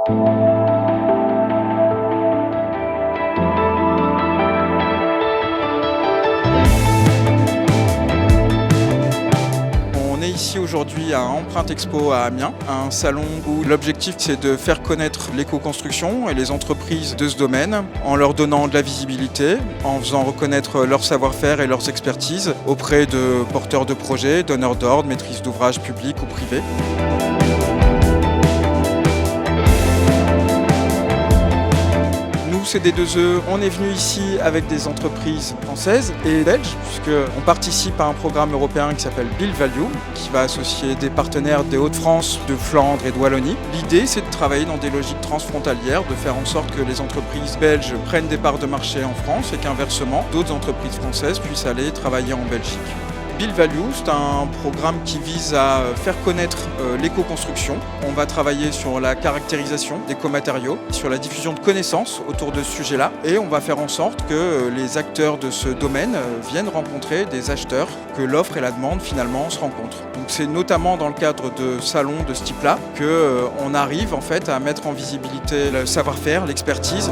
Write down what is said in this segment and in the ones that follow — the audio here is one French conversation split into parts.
On est ici aujourd'hui à Empreinte Expo à Amiens, un salon où l'objectif c'est de faire connaître l'éco-construction et les entreprises de ce domaine en leur donnant de la visibilité, en faisant reconnaître leur savoir-faire et leurs expertises auprès de porteurs de projets, donneurs d'ordre, maîtrises d'ouvrages publics ou privés. Nous, CD2E, on est venu ici avec des entreprises françaises et belges, puisqu'on participe à un programme européen qui s'appelle Build Value, qui va associer des partenaires des Hauts-de-France, de Flandre et de Wallonie. L'idée, c'est de travailler dans des logiques transfrontalières, de faire en sorte que les entreprises belges prennent des parts de marché en France et qu'inversement, d'autres entreprises françaises puissent aller travailler en Belgique. Build Value, c'est un programme qui vise à faire connaître l'éco-construction. On va travailler sur la caractérisation des comatériaux, sur la diffusion de connaissances autour de ce sujet-là et on va faire en sorte que les acteurs de ce domaine viennent rencontrer des acheteurs, que l'offre et la demande finalement se rencontrent. Donc c'est notamment dans le cadre de salons de ce type-là qu'on arrive en fait à mettre en visibilité le savoir-faire, l'expertise.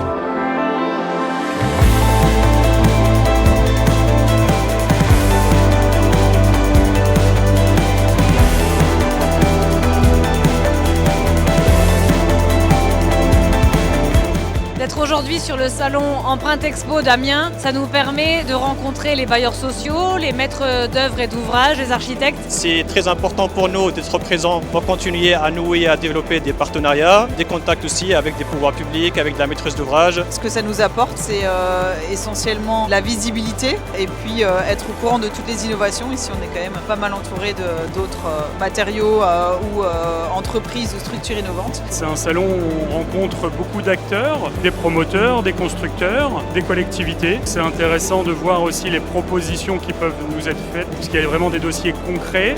D'être aujourd'hui sur le salon Empreinte Expo d'Amiens, ça nous permet de rencontrer les bailleurs sociaux, les maîtres d'œuvres et d'ouvrages, les architectes. C'est très important pour nous d'être présents pour continuer à nouer et à développer des partenariats, des contacts aussi avec des pouvoirs publics, avec la maîtrise d'ouvrage. Ce que ça nous apporte, c'est essentiellement la visibilité et puis être au courant de toutes les innovations. Ici, on est quand même pas mal entouré d'autres matériaux ou entreprises ou structures innovantes. C'est un salon où on rencontre beaucoup d'acteurs, des promoteurs, des constructeurs, des collectivités. C'est intéressant de voir aussi les propositions qui peuvent nous être faites, puisqu'il y a vraiment des dossiers concrets.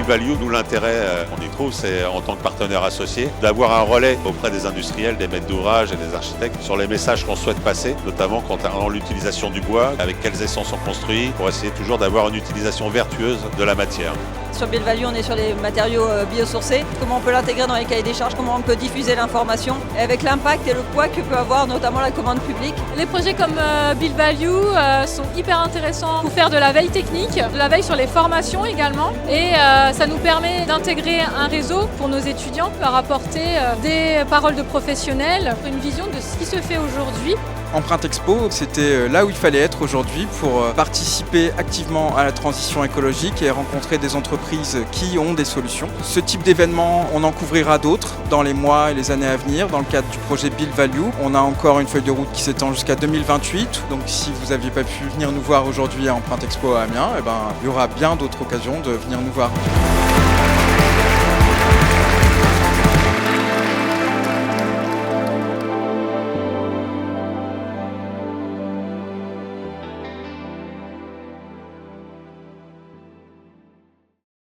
Value, nous l'intérêt qu'on y trouve, c'est en tant que partenaire associé, d'avoir un relais auprès des industriels, des maîtres d'ouvrage et des architectes sur les messages qu'on souhaite passer, notamment concernant l'utilisation du bois, avec quelles essences on construit, pour essayer toujours d'avoir une utilisation vertueuse de la matière. Sur Build Value, on est sur les matériaux biosourcés. Comment on peut l'intégrer dans les cahiers des charges, comment on peut diffuser l'information, et avec l'impact et le poids que peut avoir notamment la commande publique. Les projets comme Build Value sont hyper intéressants pour faire de la veille technique, de la veille sur les formations également. Et ça nous permet d'intégrer un réseau pour nos étudiants, leur apporter des paroles de professionnels, une vision de ce qui se fait aujourd'hui. Empreinte Expo, c'était là où il fallait être aujourd'hui pour participer activement à la transition écologique et rencontrer des entreprises qui ont des solutions. Ce type d'événement, on en couvrira d'autres dans les mois et les années à venir dans le cadre du projet Build Value. On a encore une feuille de route qui s'étend jusqu'à 2028, donc si vous n'aviez pas pu venir nous voir aujourd'hui à Empreinte Expo à Amiens, il y aura bien d'autres occasions de venir nous voir.